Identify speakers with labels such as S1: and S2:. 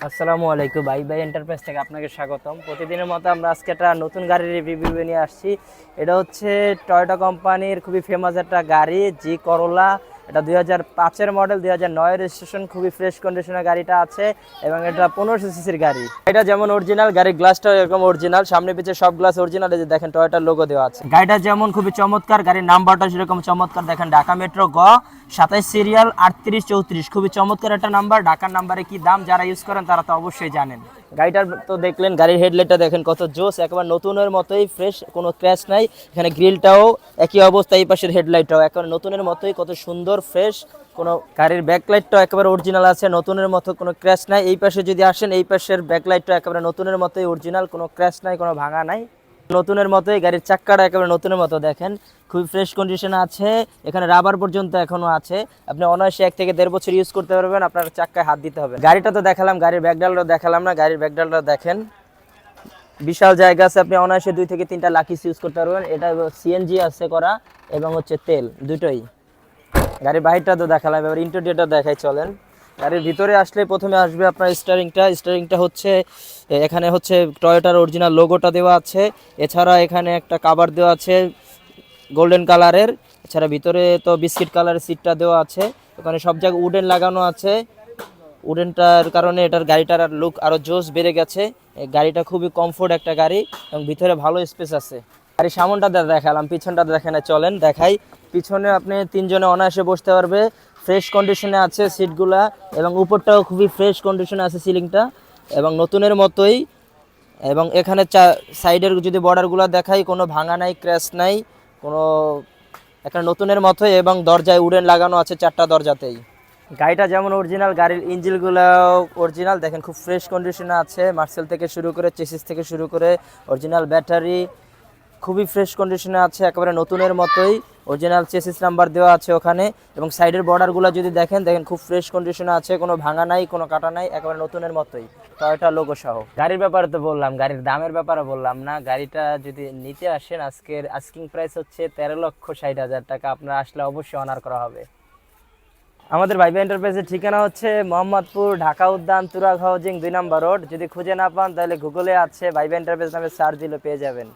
S1: আসসালামু আলাইকুম ভাই ভাই এন্টারপ্রাইজ থেকে আপনাকে স্বাগতম। প্রতিদিনের মতো আমরা আজকে একটা নতুন গাড়ির রিভিউ নিয়ে আসছি। এটা হচ্ছে টয়োটা কোম্পানির খুবই ফেমাস একটা গাড়ি জি করোলা। এটা 2005-এর মডেল, 2009-এর রেজিস্ট্রেশন, খুবই ফ্রেশ কন্ডিশনের গাড়িটা আছে এবং এটা 1500 সিসির গাড়ি। এটা যেমন অরিজিনাল, গাড়ির গ্লাসটাও এরকম অরিজিনাল, সামনে পিছে সব গ্লাস অরিজিনাল। এই যে দেখেন টয়োটার লোগো দেওয়া আছে। গাড়িটা যেমন খুবই চমৎকার, গাড়ির নাম্বারটা সেরকম চমৎকার। দেখেন ঢাকা মেট্রো গ 27 সিরিয়াল 3834, খুবই চমৎকার একটা নাম্বার। ঢাকার নাম্বারে কি দাম, যারা ইউজ করেন তারা তো অবশ্যই জানেন। গাড়িটার তো দেখলেন, গাড়ির হেডলাইটটা দেখেন কত জোস, একেবারে নতুনের মতোই ফ্রেশ, কোনো ক্র্যাশ নাই। এখানে গ্রিলটাও একই অবস্থা, এই পাশের হেডলাইটটাও একেবারে নতুনের মতোই, কত সুন্দর ফ্রেশ। কোনো গাড়ির ব্যাকলাইটটাও একেবারে অরিজিনাল আছে, নতুনের মতো, কোনো ক্র্যাশ নাই। এই পাশে যদি আসেন, এই পাশের ব্যাকলাইটটা একেবারে নতুনের মতোই অরিজিনাল, কোনো ক্র্যাশ নাই, কোনো ভাঙা নাই, নতুনের মতোই। গাড়ির চাক্কাটা একেবারে নতুনের মতো, দেখেন খুবই ফ্রেশ কন্ডিশনে আছে। এখানে রাবার পর্যন্ত এখনো আছে, আপনি অনায়াসে 1 থেকে 1.5 বছর ইউজ করতে পারবেন, আপনার চাক্কায় হাত দিতে হবে। গাড়িটা তো দেখালাম, গাড়ির ব্যাকডালটা দেখালাম না। গাড়ির ব্যাকডালটা দেখেন, বিশাল জায়গা আছে, আপনি অনায়াসে 2 থেকে 3টা লাকিস ইউজ করতে পারবেন। এটা সিএনজি আছে করা এবং হচ্ছে তেল দুটোই। গাড়ির বাইরটা তো দেখালাম, এবার ইন্টেরিয়রটা দেখাই চলেন। গাড়ির ভিতরে আসলে প্রথমে আসবে আপনার স্টিয়ারিংটা হচ্ছে, এখানে হচ্ছে টয়োটার অরিজিনাল লোগোটা দেওয়া আছে। এছাড়া এখানে একটা কভার দেওয়া আছে গোল্ডেন কালারের। এছাড়া ভিতরে তো বিস্কিট কালারের সিটটা দেওয়া আছে। ওখানে সব জায়গায় উডেন লাগানো আছে। উডেনটার কারণে এটার গাড়িটার লুক আরও জোস বেড়ে গেছে। এই গাড়িটা খুবই কমফোর্ট একটা গাড়ি এবং ভিতরে ভালো স্পেস আছে। গাড়ির সামনটা দেখালাম, পিছনটা দেখেন, চলেন দেখাই। পিছনে আপনি 3 জনে অনায়াসে বসতে পারবে, ফ্রেশ কন্ডিশনে আছে সিটগুলা এবং উপরটাও খুবই ফ্রেশ কন্ডিশনে আছে সিলিংটা এবং নতুনের মতোই। এবং এখানে সাইডের যদি বর্ডারগুলো দেখাই, কোনো ভাঙা নাই, ক্র্যাশ নাই, কোনো একটা নতুনের মতোই। এবং দরজায় উডেন লাগানো আছে 4টা দরজাতেই। গাড়িটা যেমন অরিজিনাল, গাড়ির ইঞ্জিনগুলো অরিজিনাল, দেখেন খুব ফ্রেশ কন্ডিশনে আছে। মার্সেল থেকে শুরু করে, চেসিস থেকে শুরু করে, অরিজিনাল ব্যাটারি খুবই ফ্রেশ কন্ডিশনে আছে, একেবারে নতুনের মতোই। অরিজিনাল চেসিস নাম্বার দেওয়া আছে ওখানে। এবং সাইডের বর্ডারগুলো যদি দেখেন খুব ফ্রেশ কন্ডিশনে আছে, কোনো ভাঙা নাই, কোনো কাটা নাই, একেবারে নতুনের মতোই টয়োটা লোগো সহ। গাড়ির ব্যাপারে তো বললাম, গাড়ির দামের ব্যাপারে বললাম না। গাড়িটা যদি নিতে আসেন, আজকের আস্কিং প্রাইস হচ্ছে 13,60,000 টাকা। আপনারা আসলে অবশ্যই অনার করা হবে। আমাদের ভাইবা এন্টারপ্রাইজের ঠিকানা হচ্ছে মোহাম্মদপুর, ঢাকা উদ্যান, তুরাগ হাউজিং 2 নম্বর রোড। যদি খুঁজে না পান তাহলে গুগলে আছে, ভাইবা এন্টারপ্রাইজ নামে সার্চ দিলে পেয়ে যাবেন।